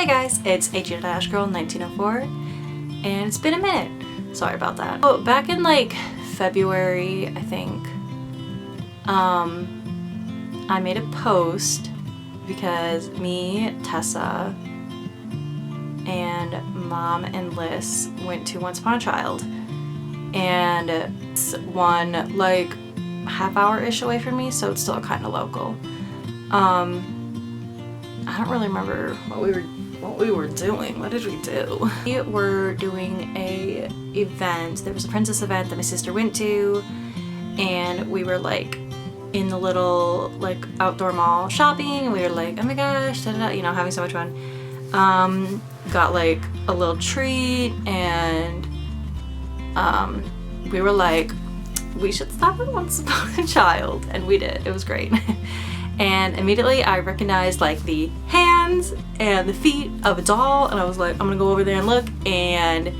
Hey guys, it's Girl 1904 and it's been a minute. Sorry about that. So back in like February, I think, I made a post because me, Tessa, and Mom and Liz went to Once Upon a Child, and it's one like half hour-ish away from me, so it's still kind of local. I don't really remember what we were doing. What did we do? We were doing a event. There was a princess event that my sister went to, and we were like in the little like outdoor mall shopping, and we were like, oh my gosh, da, da, da, you know, having so much fun. Got like a little treat, and we were like, we should stop at Once Upon a Child, and we did. It was great. And immediately I recognized like the hands and the feet of a doll, and I was like, I'm gonna go over there and look, and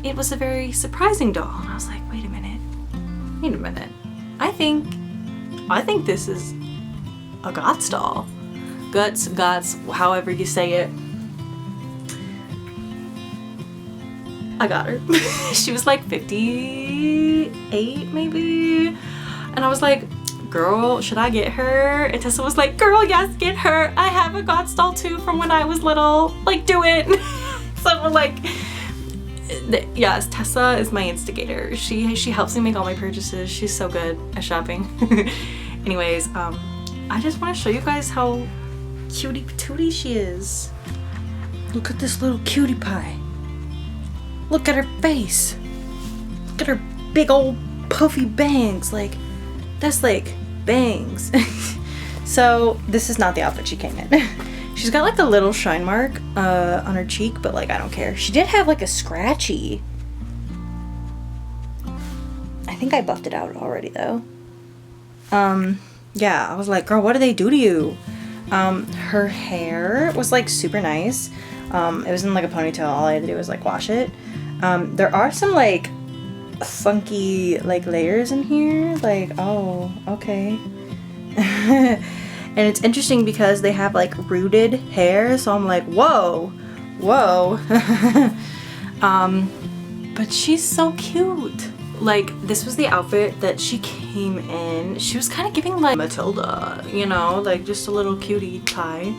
it was a very surprising doll, and I was like, wait a minute, I think this is a Guts doll. Guts, however you say it. I got her. She was like 58 maybe, and I was like, girl, should I get her? And Tessa was like, girl, yes, get her. I have a Guts doll too from when I was little. Like, do it. So we're like, yes, Tessa is my instigator. She helps me make all my purchases. She's so good at shopping. Anyways, I just want to show you guys how cutie patootie she is. Look at this little cutie pie. Look at her face. Look at her big old puffy bangs. Like, that's like bangs. So this is not the outfit she came in. She's got like a little shine mark on her cheek, but like I don't care. She did have like a scratchy. I think I buffed it out already though. Yeah, I was like, girl, what do they do to you? Her hair was like super nice. It was in like a ponytail. All I had to do was like wash it. There are some like funky like layers in here, like, oh, okay. And it's interesting because they have like rooted hair, so I'm like, whoa. But she's so cute. Like, this was the outfit that she came in. She was kind of giving like Matilda, you know, like just a little cutie tie.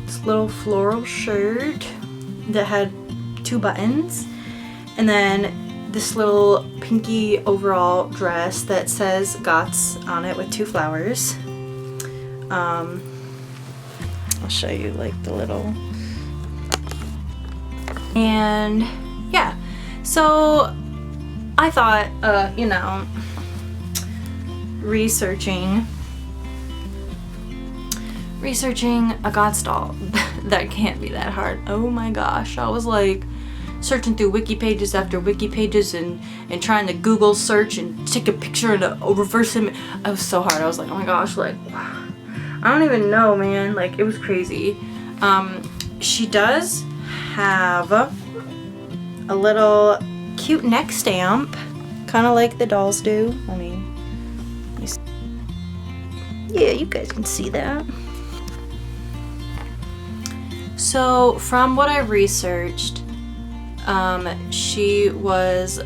This little floral shirt that had 2 buttons, and then this little pinky overall dress that says Guts on it with 2 flowers. I'll show you like the little, and yeah, so I thought, you know, researching a Guts doll, that can't be that hard. Oh my gosh, I was like searching through wiki pages after wiki pages and trying to Google search and take a picture and a reverse image. It was so hard. I was like, oh my gosh, like, I don't even know, man. Like, it was crazy. She does have a little cute neck stamp, kind of like the dolls do. I mean, yeah, you guys can see that. So from what I researched, she was,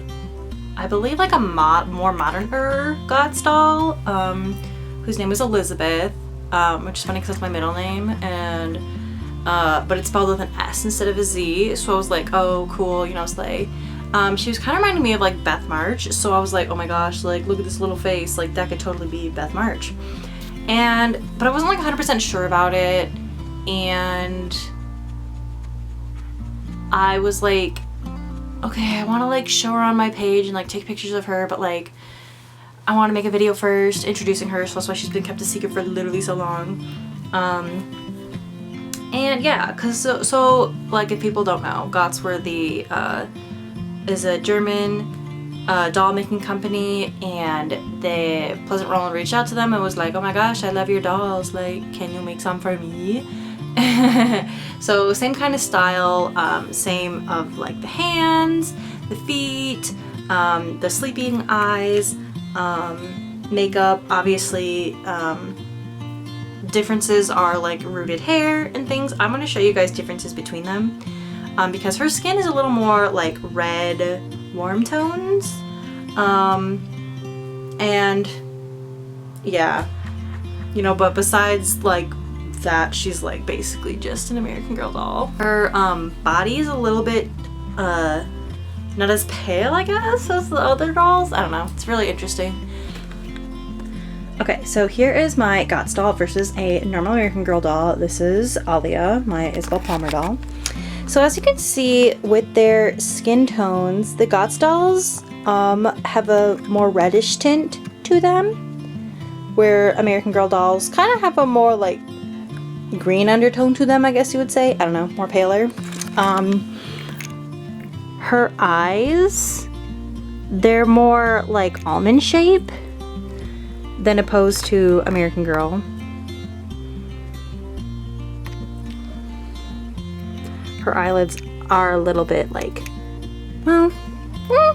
I believe, like a more modern-er Guts doll, whose name was Elizabeth, which is funny because that's my middle name, and but it's spelled with an S instead of a Z, so I was like, oh, cool, you know, slay. She was kind of reminding me of like Beth March, so I was like, oh my gosh, like, look at this little face, like, that could totally be Beth March. But I wasn't like 100% sure about it, and I was like, okay, I want to like show her on my page and like take pictures of her, but like I want to make a video first introducing her, so that's why she's been kept a secret for literally so long. And yeah, cause so like, if people don't know, Guts is a German doll making company, and the Pleasant Roland reached out to them and was like, oh my gosh, I love your dolls, like, can you make some for me? So same kind of style, same of like the hands, the feet, the sleeping eyes, makeup, obviously differences are like rooted hair and things. I'm going to show you guys differences between them because her skin is a little more like red warm tones. And yeah, you know, but besides like that, she's like basically just an American Girl doll. Her body is a little bit not as pale, I guess, as the other dolls. I don't know. It's really interesting. Okay, so here is my GOTS doll versus a normal American Girl doll. This is Alia, my Isabel Palmer doll. So as you can see with their skin tones, the GOTS dolls have a more reddish tint to them, where American Girl dolls kind of have a more like green undertone to them, I guess you would say. I don't know, more paler. Her eyes, they're more like almond shape than opposed to American Girl. Her eyelids are a little bit like, well,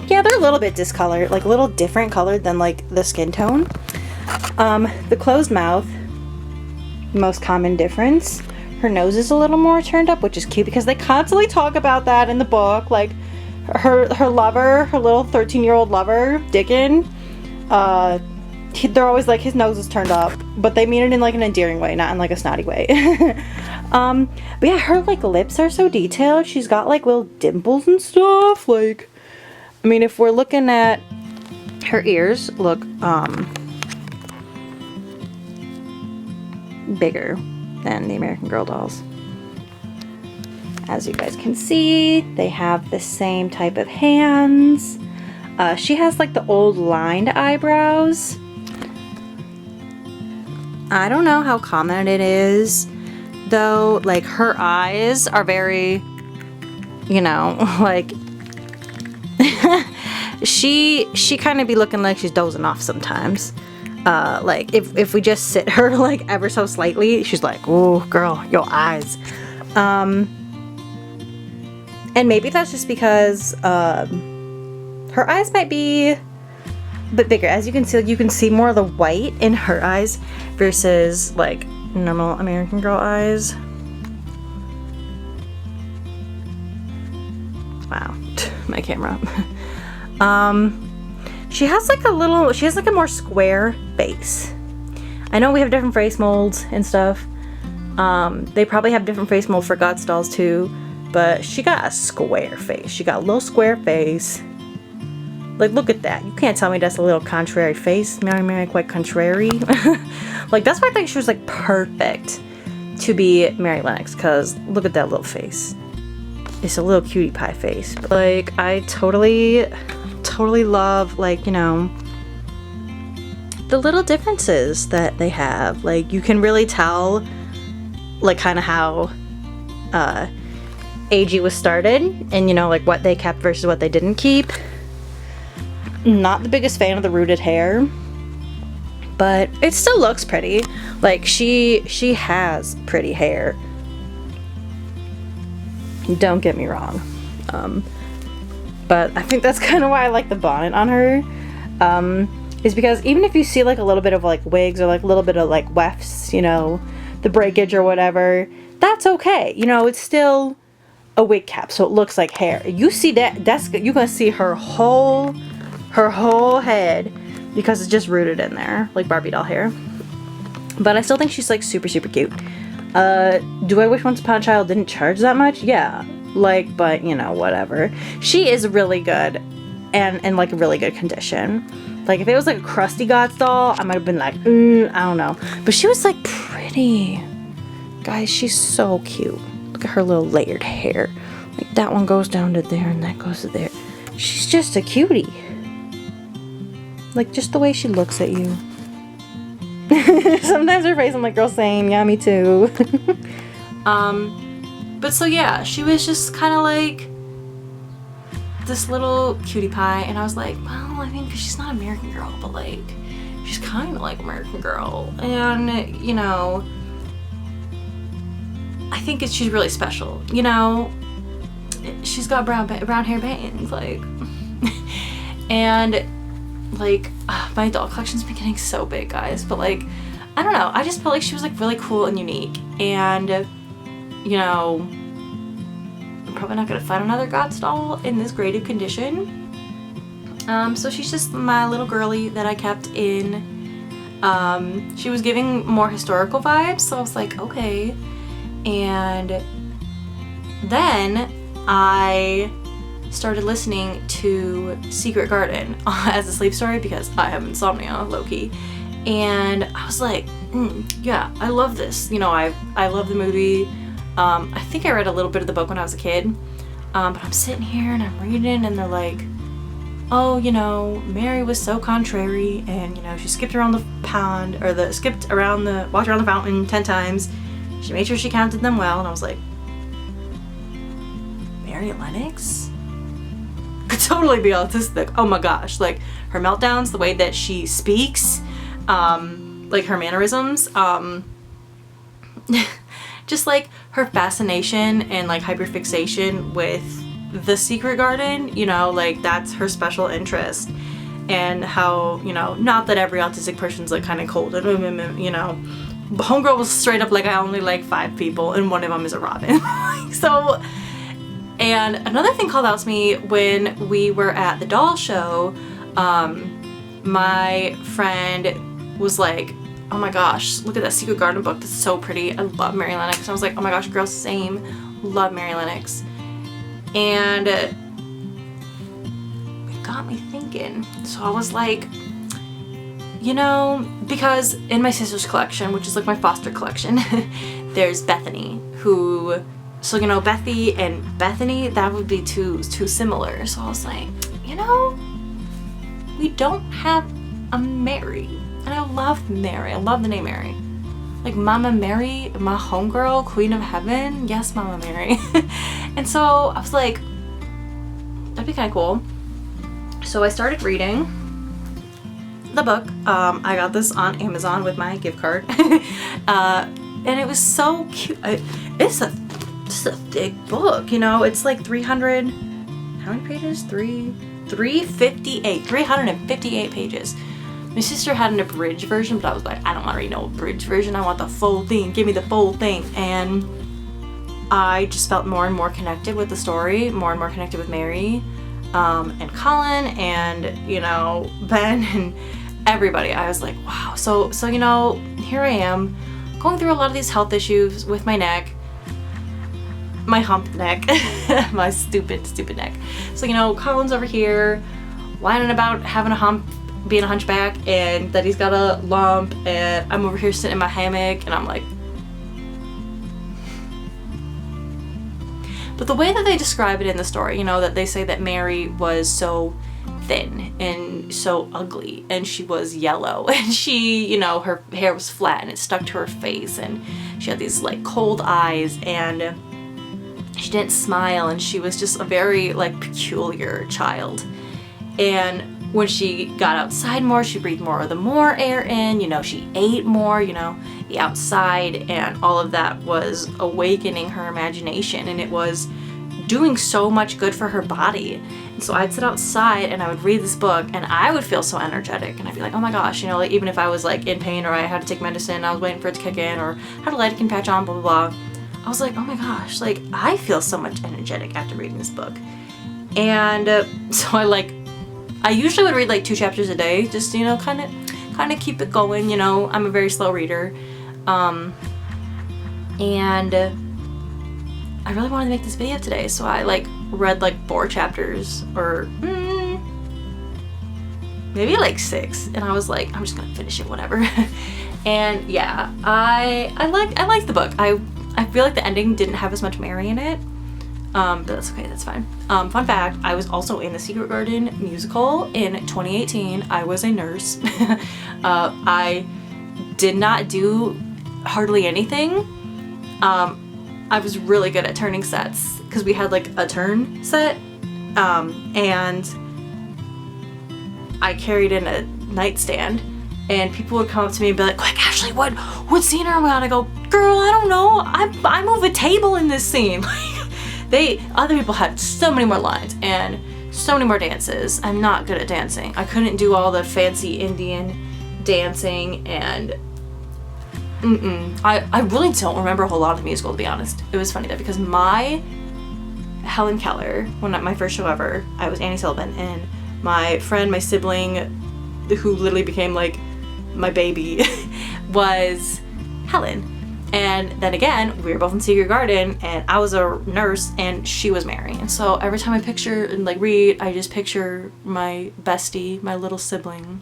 yeah, they're a little bit discolored, like a little different colored than like the skin tone. The closed mouth, most common difference. Her nose is a little more turned up, which is cute because they constantly talk about that in the book. Like her lover, her little 13-year-old lover, Dickon, they're always like, his nose is turned up, but they mean it in like an endearing way, not in like a snotty way. But yeah, her like lips are so detailed. She's got like little dimples and stuff. Like, I mean, if we're looking at her ears, look bigger than the American Girl dolls. As you guys can see, they have the same type of hands. She has like the old lined eyebrows. I don't know how common it is, though. Like her eyes are very, you know, like she kind of be looking like she's dozing off sometimes. Like if we just sit her like ever so slightly, she's like, "Oh, girl, your eyes." And maybe that's just because her eyes might be a bit bigger. As you can see more of the white in her eyes versus like normal American Girl eyes. Wow, my camera. She has like a more square face. I know we have different face molds and stuff. They probably have different face mold for GOTS dolls too. But she got a square face. She got a little square face. Like, look at that. You can't tell me that's a little contrary face. Mary quite contrary. Like, that's why I think she was, like, perfect to be Mary Lennox. Because look at that little face. It's a little cutie pie face. But, like, I totally love, like, you know, the little differences that they have. Like, you can really tell, like, kind of how, AG was started and, you know, like what they kept versus what they didn't keep. Not the biggest fan of the rooted hair, but it still looks pretty. Like she has pretty hair, don't get me wrong. But I think that's kind of why I like the bonnet on her, is because even if you see like a little bit of like wigs or like a little bit of like wefts, you know, the breakage or whatever, that's okay. You know, it's still a wig cap, so it looks like hair. You see that's you gonna see her whole head because it's just rooted in there like Barbie doll hair. But I still think she's like super cute. Do I wish Once Upon a Child didn't charge that much? Yeah, like, but you know, whatever. She is really good and in like really good condition. Like if it was like a crusty GOTS doll, I might have been like, I don't know. But she was like pretty. Guys, she's so cute. Look at her little layered hair. Like that one goes down to there and that goes to there. She's just a cutie. Like just the way she looks at you. Sometimes her face, I'm like, girl, same. Yeah, me too. But so yeah, she was just kind of like this little cutie pie, and I was like, well, I mean, 'cause she's not American Girl, but like, she's kind of like American Girl, and you know, I think she's really special. You know, she's got brown hair bangs, like, and like my doll collection's been getting so big, guys. But like, I don't know, I just felt like she was like really cool and unique, and you know, I'm probably not gonna find another God's doll in this grade of condition. So she's just my little girly that I kept in. She was giving more historical vibes, so I was like, okay. And then I started listening to Secret Garden as a sleep story because I have insomnia, low-key. And I was like, yeah, I love this. You know, I love the movie. I think I read a little bit of the book when I was a kid. But I'm sitting here and I'm reading, and they're like, oh, you know, Mary was so contrary, and you know, she skipped around the pond, or walked around the fountain 10 times. She made sure she counted them well, and I was like, Mary Lennox could totally be autistic. Oh my gosh, like her meltdowns, the way that she speaks, like her mannerisms, just like her fascination and like hyperfixation with the Secret Garden, you know, like that's her special interest. And how, you know, not that every autistic person's like kind of cold, you know, but homegirl was straight up like, I only like 5 people and one of them is a Robin. So, and another thing called out to me when we were at the doll show, my friend was like, oh my gosh, look at that Secret Garden book, that's so pretty, I love Mary Lennox. And I was like, oh my gosh, girl, same, love Mary Lennox. And it got me thinking. So I was like, you know, because in my sister's collection, which is like my foster collection, there's Bethany, who, so you know, Bethy and Bethany, that would be too similar. So I was like, you know, we don't have a Mary. And I love Mary. I love the name Mary. Like Mama Mary, my homegirl, Queen of Heaven. Yes, Mama Mary. And so I was like, that'd be kind of cool. So I started reading the book. I got this on Amazon with my gift card. And it was so cute. It's a thick book, you know. It's like 300, how many pages? 358 pages. My sister had an abridged version, but I was like, I don't want to read no abridged version. I want the full thing. Give me the full thing. And I just felt more and more connected with the story, more and more connected with Mary, and Colin, and you know, Ben, and everybody. I was like, wow. So you know, here I am, going through a lot of these health issues with my neck, my hump neck, my stupid neck. So you know, Colin's over here, whining about having a hump, being a hunchback, and that he's got a lump, and I'm over here sitting in my hammock, and I'm like. But the way that they describe it in the story, you know, that they say that Mary was so thin and so ugly, and she was yellow, and she, you know, her hair was flat and it stuck to her face, and she had these like cold eyes, and she didn't smile, and she was just a very like peculiar child. And when she got outside more, she breathed more of the more air in, you know, she ate more, you know, the outside, and all of that was awakening her imagination, and it was doing so much good for her body. And so I'd sit outside and I would read this book, and I would feel so energetic, and I'd be like, oh my gosh, you know, like even if I was like in pain, or I had to take medicine, I was waiting for it to kick in, or had a lidocaine patch on, blah blah blah, I was like, oh my gosh, like I feel so much energetic after reading this book. And so I usually would read like 2 chapters a day, just, you know, kind of keep it going, you know. I'm a very slow reader. And I really wanted to make this video today, so I like read like 4 chapters, or maybe like 6, and I was like, I'm just gonna finish it, whatever. And yeah, I liked the book. I feel like the ending didn't have as much Mary in it. But that's okay, that's fine. Fun fact, I was also in the Secret Garden musical in 2018. I was a nurse. I did not do hardly anything. I was really good at turning sets, because we had like a turn set, and I carried in a nightstand, and people would come up to me and be like, quick, Ashley, what scene are we on? I go, girl, I don't know, I move a table in this scene. Other people had so many more lines and so many more dances. I'm not good at dancing. I couldn't do all the fancy Indian dancing, and I really don't remember a whole lot of the musical, to be honest. It was funny though, because my Helen Keller, my first show ever, I was Annie Sullivan, and my friend, my sibling, who literally became like my baby, was Helen. And then again, we were both in Secret Garden, and I was a nurse and she was Mary. And so every time I picture and like read, I just picture my bestie, my little sibling.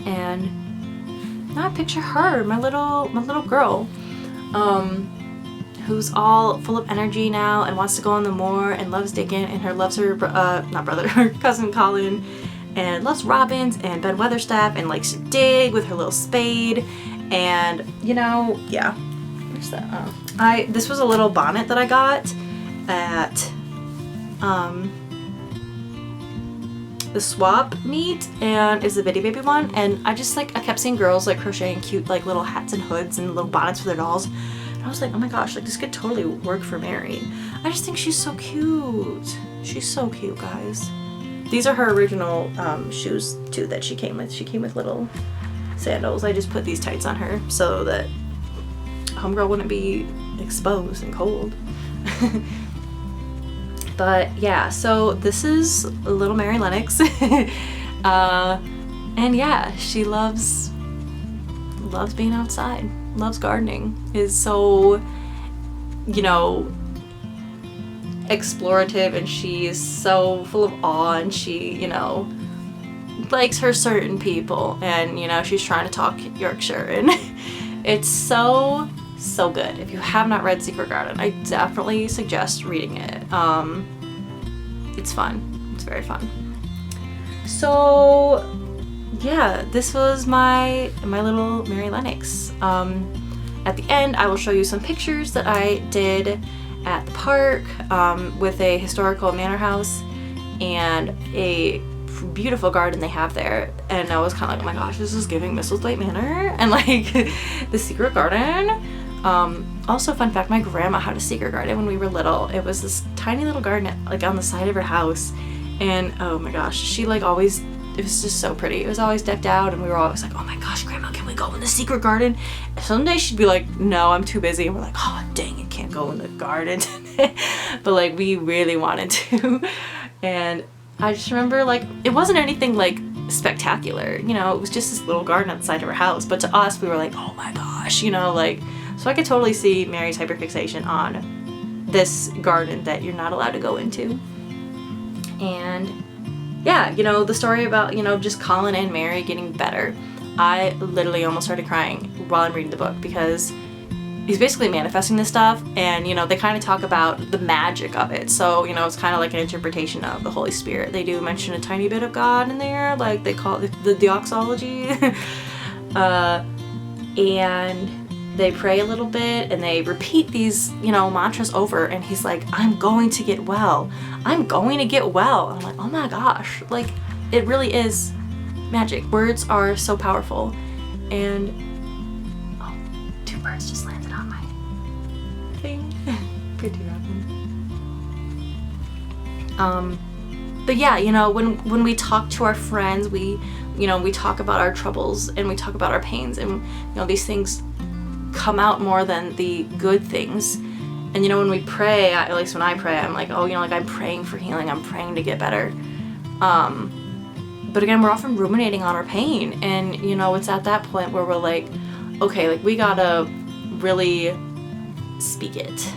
And now I picture her, my little girl, who's all full of energy now and wants to go on the moor and loves digging, and loves her her cousin Colin, and loves robins and Ben Weatherstaff, and likes to dig with her little spade. And you know, yeah, where's that? This was a little bonnet that I got at the swap meet, and it's a bitty baby one, and I kept seeing girls like crocheting cute like little hats and hoods and little bonnets for their dolls, and I was like, oh my gosh, like this could totally work for Mary. I just think she's so cute. She's so cute, guys. These are her original shoes too that she came with. She came with little sandals. I just put these tights on her so that homegirl wouldn't be exposed and cold. But yeah, so this is little Mary Lennox. And yeah, she loves being outside, loves gardening, is so, you know, explorative, and she's so full of awe, and she, you know, likes her certain people, and you know, she's trying to talk Yorkshire, and it's so good. If you have not read Secret Garden, I definitely suggest reading it. It's fun. It's very fun. So yeah, this was my little Mary Lennox. At the end, I will show you some pictures that I did at the park with a historical manor house and a beautiful garden they have there, and I was kind of like, oh my gosh, this is giving Misselthwaite Manor and like the Secret Garden. Also, fun fact, my grandma had a secret garden when we were little. It was this tiny little garden like on the side of her house, and oh my gosh, she like always, it was just so pretty. It was always decked out, and we were always like, oh my gosh, Grandma, can we go in the secret garden? And someday she'd be like, no, I'm too busy, and we're like, oh dang it, can't go in the garden today. But like we really wanted to. And I just remember like it wasn't anything like spectacular, you know, it was just this little garden outside of her house, but to us we were like, oh my gosh, you know, like, so I could totally see Mary's hyperfixation on this garden that you're not allowed to go into. And yeah, you know, the story about, you know, just Colin and Mary getting better, I literally almost started crying while I'm reading the book, because he's basically manifesting this stuff, and you know, they kind of talk about the magic of it. So, you know, it's kind of like an interpretation of the Holy Spirit. They do mention a tiny bit of God in there, like they call it the doxology. And they pray a little bit, and they repeat these, you know, mantras over, and he's like, I'm going to get well. I'm going to get well. And I'm like, oh my gosh, like it really is magic. Words are so powerful. And oh, 2 birds just landed on my thing. Pretty robin. But yeah, you know, when we talk to our friends, we talk about our troubles and we talk about our pains, and you know, these things come out more than the good things. And you know, when we pray, at least when I pray, I'm like, oh, you know, like I'm praying for healing, I'm praying to get better. But again, we're often ruminating on our pain, and you know, it's at that point where we're like, okay, like we gotta really speak it.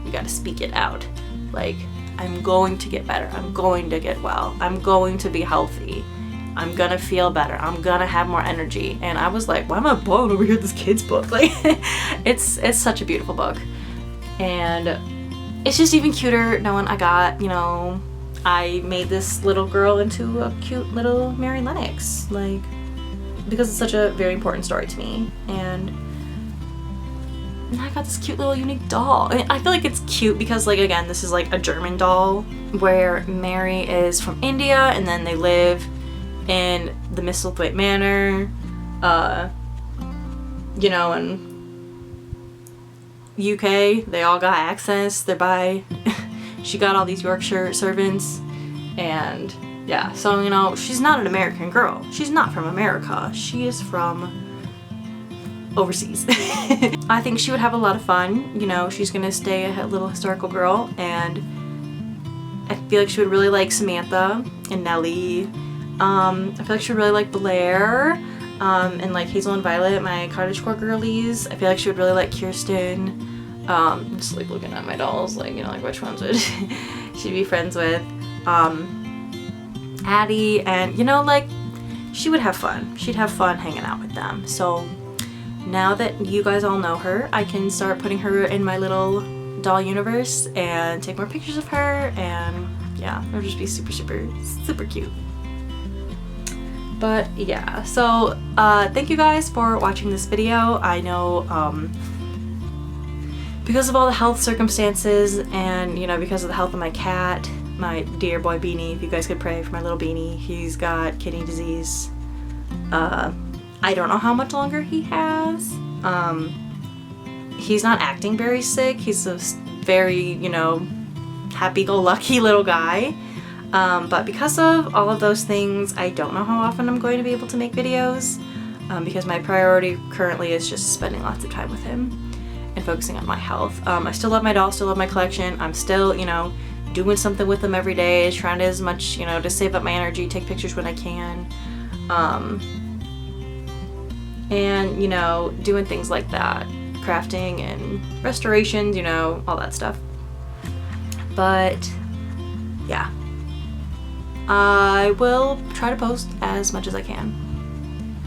We gotta speak it out. Like, I'm going to get better, I'm going to get well, I'm going to be healthy, I'm gonna feel better, I'm gonna have more energy. And I was like, why am I blowing over here this kid's book? Like, it's such a beautiful book. And it's just even cuter knowing I made this little girl into a cute little Mary Lennox, like, because it's such a very important story to me. And I got this cute little unique doll. I feel like it's cute because, like, again, this is like a German doll where Mary is from India, and then they live in the Misselthwaite Manor, you know, in UK, they all got accents. They're by, she got all these Yorkshire servants, and yeah, so, you know, she's not an American girl. She's not from America. She is from overseas. I think she would have a lot of fun. You know, she's gonna stay a little historical girl, and I feel like she would really like Samantha and Nellie. I feel like she would really like Blair, and like Hazel and Violet, my cottagecore girlies. I feel like she would really like Kirsten. I'm just like looking at my dolls, like, you know, like which ones would she'd be friends with. Addie, and you know, like, she would have fun. She'd have fun hanging out with them. So now that you guys all know her, I can start putting her in my little doll universe and take more pictures of her, and yeah, it'll just be super, super, super cute. But yeah, so thank you guys for watching this video. I know because of all the health circumstances, and you know, because of the health of my cat, my dear boy Beanie, if you guys could pray for my little Beanie, he's got kidney disease. I don't know how much longer he has. He's not acting very sick. He's a very, you know, happy-go-lucky little guy. But because of all of those things, I don't know how often I'm going to be able to make videos, because my priority currently is just spending lots of time with him and focusing on my health. I still love my doll, still love my collection. I'm still, you know, doing something with them every day, trying to as much, you know, to save up my energy, take pictures when I can, and, you know, doing things like that, crafting and restorations, you know, all that stuff. But yeah, I will try to post as much as I can.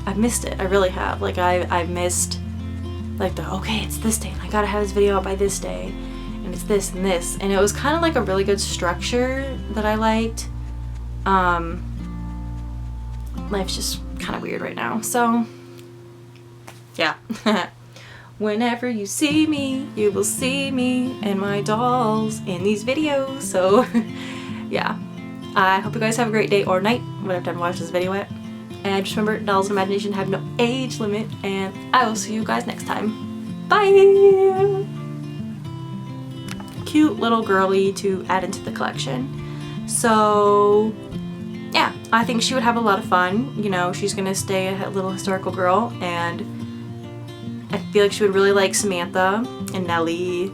I've missed it, I really have. Like, I've missed, like, the, okay, it's this day, and I gotta have this video out by this day, and it's this and this, and it was kind of like a really good structure that I liked. Life's just kind of weird right now, so yeah. Whenever you see me, you will see me and my dolls in these videos, so yeah. I hope you guys have a great day or night, whatever time you watch this video at. And just remember, dolls and imagination have no age limit, and I will see you guys next time. Bye! Cute little girly to add into the collection. So yeah, I think she would have a lot of fun. You know, she's gonna stay a little historical girl, and I feel like she would really like Samantha and Nellie.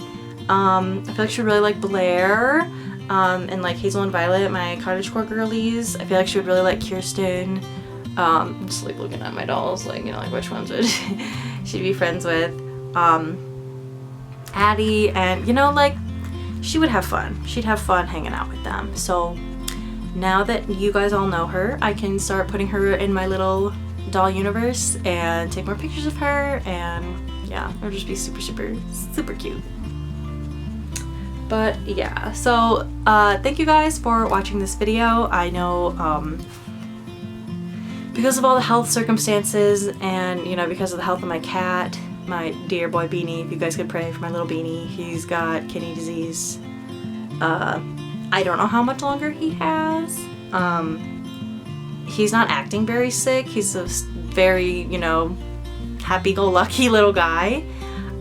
I feel like she would really like Blair, and like Hazel and Violet, my cottagecore girlies. I feel like she would really like Kirsten. I'm just like looking at my dolls, like, you know, like which ones would she'd be friends with. Addie, and you know, like, she would have fun. She'd have fun hanging out with them. So now that you guys all know her, I can start putting her in my little doll universe and take more pictures of her, and yeah, it'll just be super, super, super cute. But yeah, so thank you guys for watching this video. I know because of all the health circumstances, and you know, because of the health of my cat, my dear boy Beanie, if you guys could pray for my little Beanie, he's got kidney disease. I don't know how much longer he has. He's not acting very sick. He's a very, you know, happy-go-lucky little guy.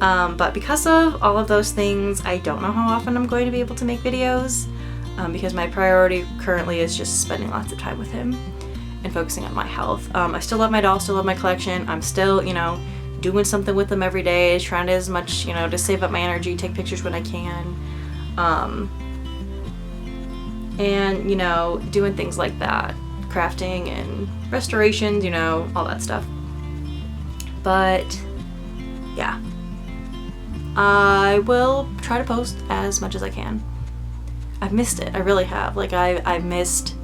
But because of all of those things, I don't know how often I'm going to be able to make videos, because my priority currently is just spending lots of time with him and focusing on my health. I still love my doll, still love my collection. I'm still, you know, doing something with them every day, trying to as much, you know, to save up my energy, take pictures when I can, and, you know, doing things like that, crafting and restorations, you know, all that stuff. But yeah, I will try to post as much as I can. I've missed it, I really have. Like, I've missed,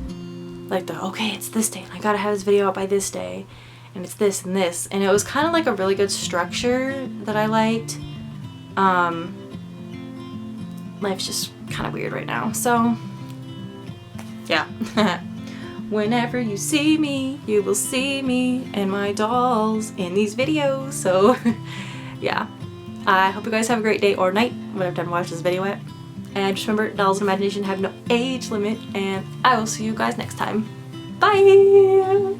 like, the, okay, it's this day, and I gotta have this video out by this day, and it's this and this, and it was kind of like a really good structure that I liked. Life's just kind of weird right now, so yeah. Whenever you see me, you will see me and my dolls in these videos, so yeah. I hope you guys have a great day or night, whatever time you watch this video at. And just remember, dolls and imagination have no age limit, and I will see you guys next time. Bye!